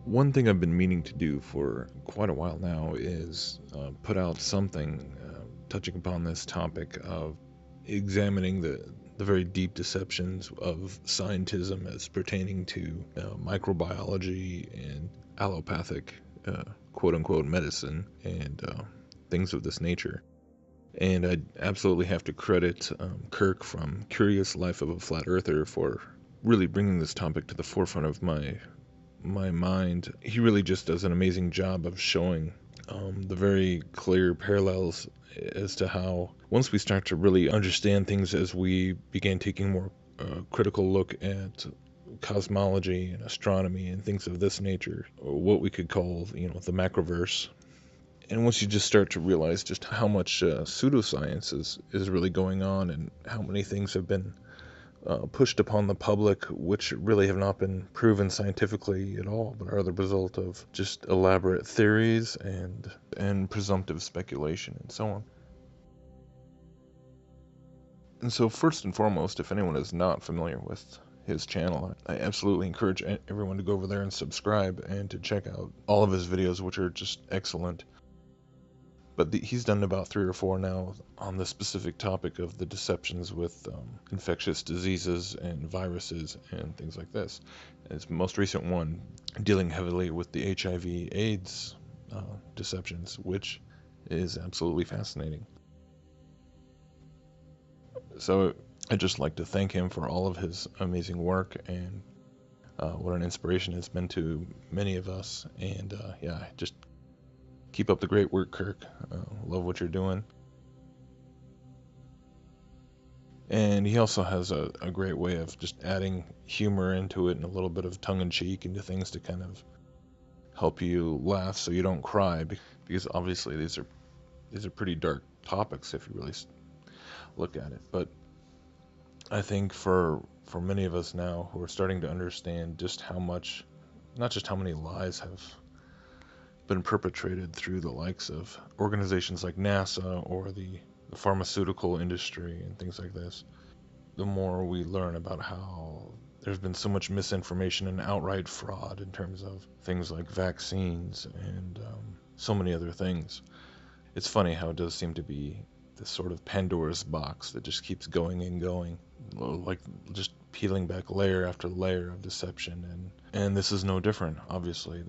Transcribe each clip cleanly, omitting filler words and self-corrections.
One thing I've been meaning to do for quite a while now is put out something touching upon this topic of examining the very deep deceptions of scientism as pertaining to microbiology and allopathic quote unquote medicine and things of this nature. And I absolutely have to credit Kirk from Curious Life of a Flat Earther for really bringing this topic to the forefront of my mind. He really just does an amazing job of showing the very clear parallels as to how once we start to really understand things as we began taking more critical look at cosmology and astronomy and things of this nature, or what we could call, the macroverse. And once you just start to realize just how much pseudoscience is really going on and how many things have been pushed upon the public, which really have not been proven scientifically at all, but are the result of just elaborate theories and presumptive speculation and so on. And so, first and foremost, if anyone is not familiar with his channel, I absolutely encourage everyone to go over there and subscribe and to check out all of his videos, which are just excellent. But he's done about 3 or 4 now on the specific topic of the deceptions with infectious diseases and viruses and things like this. His most recent one dealing heavily with the HIV/AIDS deceptions, which is absolutely fascinating. So I'd just like to thank him for all of his amazing work and what an inspiration it's been to many of us. And just keep up the great work, Kirk. Love what you're doing. And he also has a great way of just adding humor into it and a little bit of tongue-in-cheek into things to kind of help you laugh so you don't cry, because obviously these are pretty dark topics if you really look at it. But I think for many of us now who are starting to understand just how much, not just how many lies have been perpetrated through the likes of organizations like NASA or the pharmaceutical industry and things like this, the more we learn about how there's been so much misinformation and outright fraud in terms of things like vaccines and so many other things. It's funny how it does seem to be this sort of Pandora's box that just keeps going and going, like just peeling back layer after layer of deception. And this is no different. Obviously,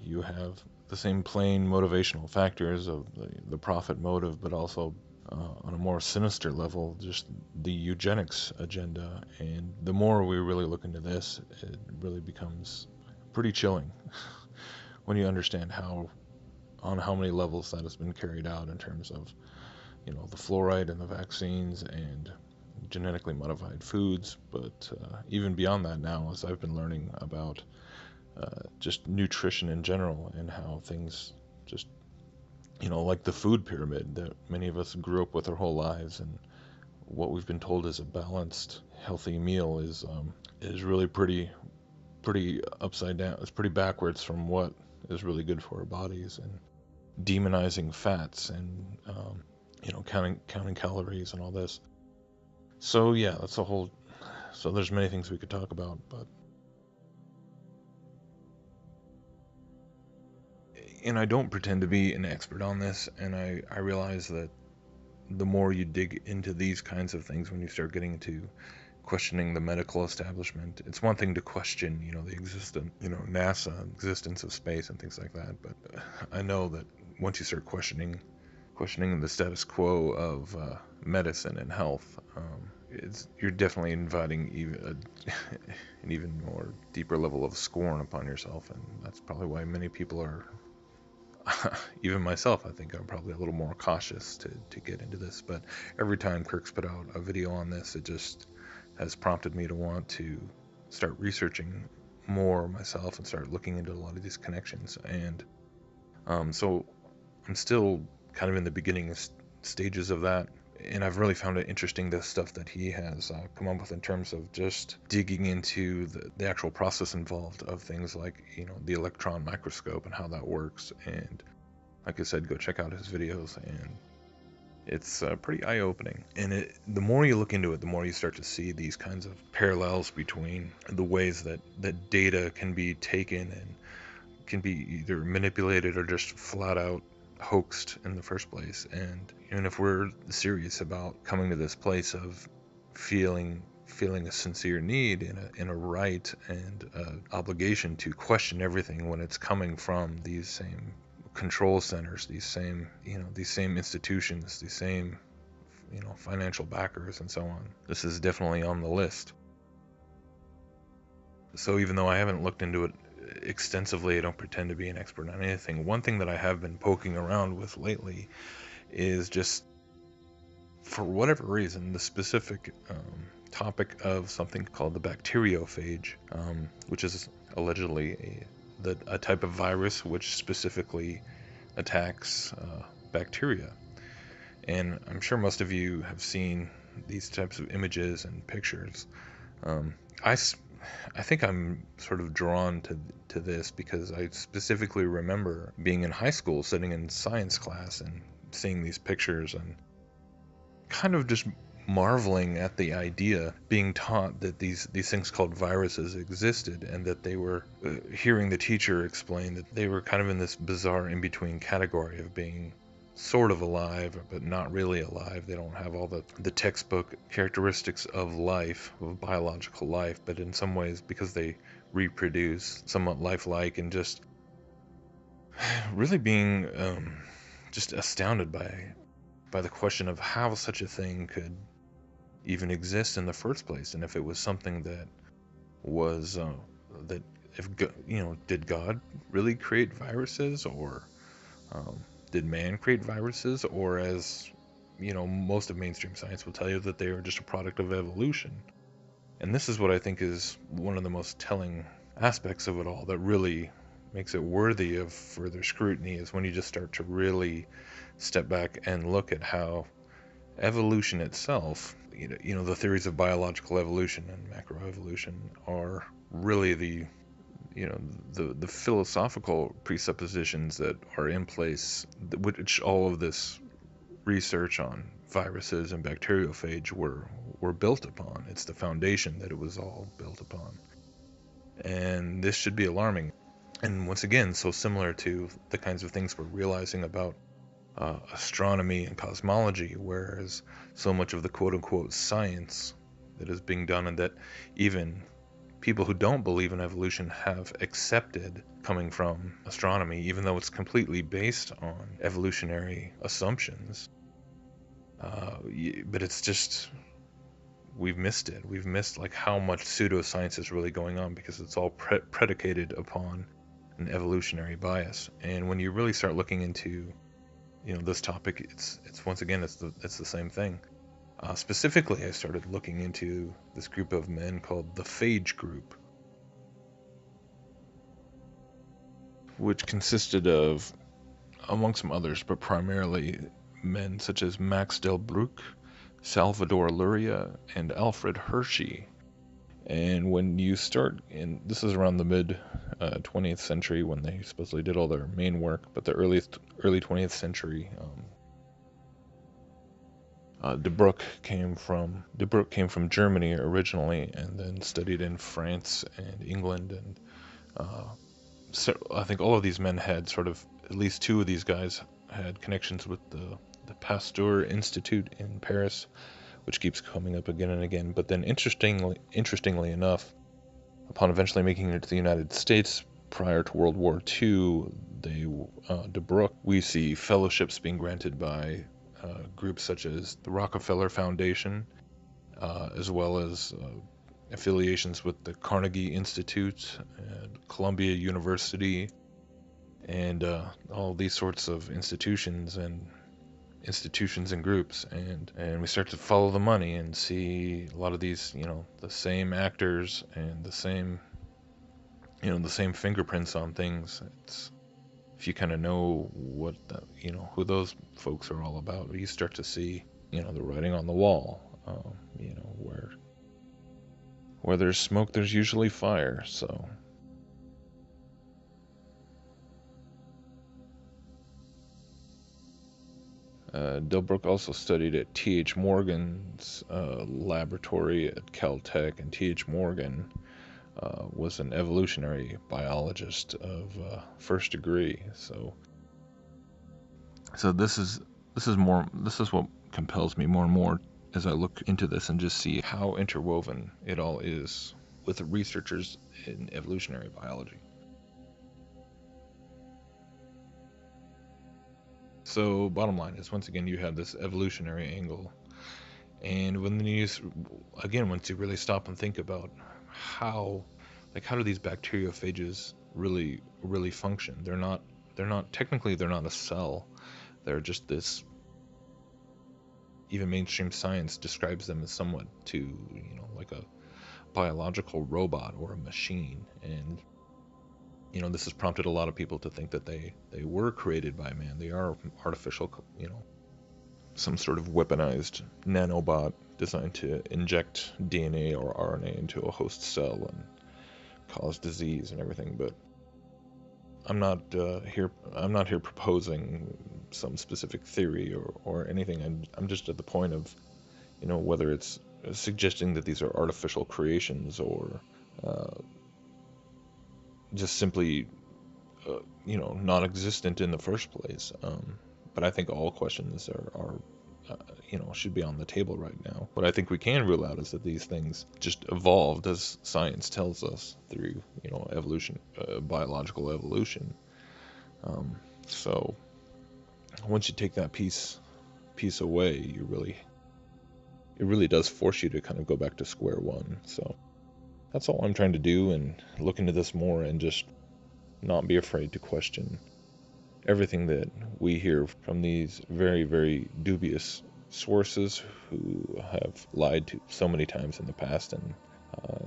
you have the same plain motivational factors of the profit motive, but also on a more sinister level, just the eugenics agenda. And the more we really look into this, it really becomes pretty chilling when you understand on how many levels that has been carried out in terms of, the fluoride in the vaccines and genetically modified foods. But even beyond that now, as I've been learning about just nutrition in general and how things just, like the food pyramid that many of us grew up with our whole lives, and what we've been told is a balanced, healthy meal is really pretty upside down. It's pretty backwards from what is really good for our bodies, and demonizing fats and counting calories and all this. So yeah, that's a whole. So there's many things we could talk about, but and I don't pretend to be an expert on this, and I realize that the more you dig into these kinds of things, when you start getting into questioning the medical establishment, it's one thing to question, the existence, NASA, existence of space and things like that, but I know that once you start questioning the status quo of medicine and health, you're definitely inviting an even more deeper level of scorn upon yourself, and that's probably why many people are even myself, I think I'm probably a little more cautious to get into this. But every time Kirk's put out a video on this, it just has prompted me to want to start researching more myself and start looking into a lot of these connections. And so I'm still kind of in the beginning stages of that. and I've really found it interesting, the stuff that he has come up with in terms of just digging into the actual process involved of things like, the electron microscope and how that works. And like I said, go check out his videos, and it's pretty eye-opening. And the more you look into it, the more you start to see these kinds of parallels between the ways that data can be taken and can be either manipulated or just flat out hoaxed in the first place. And if we're serious about coming to this place of feeling a sincere need in a right and obligation to question everything when it's coming from these same control centers, these same institutions, these same financial backers and so on, this is definitely on the list. So even though I haven't looked into it extensively, I don't pretend to be an expert on anything. One thing that I have been poking around with lately is just, for whatever reason, the specific topic of something called the bacteriophage, which is allegedly a type of virus which specifically attacks bacteria. And I'm sure most of you have seen these types of images and pictures. I think I'm sort of drawn to this because I specifically remember being in high school, sitting in science class and seeing these pictures and kind of just marveling at the idea, being taught that these things called viruses existed, and that they were hearing the teacher explain that they were kind of in this bizarre in-between category of being sort of alive but not really alive. They don't have all the textbook characteristics of life, of biological life, but in some ways, because they reproduce, somewhat lifelike, and just really being just astounded by the question of how such a thing could even exist in the first place, and if it was something that was that if did God really create viruses, or did man create viruses, or, as most of mainstream science will tell you, that they are just a product of evolution. And this is what I think is one of the most telling aspects of it all, that really makes it worthy of further scrutiny, is when you just start to really step back and look at how evolution itself, the theories of biological evolution and macroevolution, are really the philosophical presuppositions that are in place, which all of this research on viruses and bacteriophage were built upon. It's the foundation that it was all built upon. And this should be alarming. And once again, so similar to the kinds of things we're realizing about astronomy and cosmology, whereas so much of the quote-unquote science that is being done, and that even people who don't believe in evolution have accepted coming from astronomy, even though it's completely based on evolutionary assumptions. But it's just, we've missed it. We've missed like how much pseudoscience is really going on, because it's all predicated upon an evolutionary bias. And when you really start looking into this topic, it's once again, it's the same thing. Specifically, I started looking into this group of men called the Phage Group, which consisted of, among some others, but primarily men such as Max Delbruck, Salvador Luria, and Alfred Hershey. And when you start in, this is around the mid 20th century when they supposedly did all their main work, but the early 20th century, Delbruck came from Germany originally, and then studied in France and England, and so I think all of these men had sort of, at least two of these guys had connections with the Pasteur Institute in Paris, which keeps coming up again and again. But then interestingly enough, upon eventually making it to the United States prior to World War II, Delbruck, we see fellowships being granted by groups such as the Rockefeller Foundation, as well as affiliations with the Carnegie Institute and Columbia University, and all these sorts of institutions and groups, and we start to follow the money and see a lot of these, the same actors and the same fingerprints on things. It's, if you kind of know what who those folks are all about, you start to see the writing on the wall. Where there's smoke, there's usually fire. So Delbruck also studied at T.H. Morgan's laboratory at Caltech, and T.H. Morgan was an evolutionary biologist of first degree. So this is what compels me more and more as I look into this and just see how interwoven it all is with the researchers in evolutionary biology. So bottom line is, once again, you have this evolutionary angle, and once you really stop and think about how do these bacteriophages really function? They're not technically, they're not a cell. They're just this. Even mainstream science describes them as somewhat like a biological robot or a machine, and this has prompted a lot of people to think that they were created by man. They are artificial, some sort of weaponized nanobot designed to inject DNA or RNA into a host cell and cause disease and everything. But I'm not here proposing some specific theory or anything. I'm just at the point of, whether it's suggesting that these are artificial creations or just simply non-existent in the first place. But I think all questions are should be on the table right now. What I think we can rule out is that these things just evolved as science tells us through evolution, biological evolution. So once you take that piece away, it really does force you to kind of go back to square one. So that's all I'm trying to do, and look into this more and just not be afraid to question everything that we hear from these very, very dubious sources who have lied to so many times in the past. And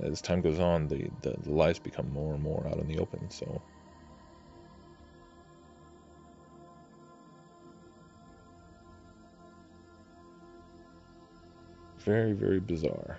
as time goes on, the lies become more and more out in the open. So very, very bizarre.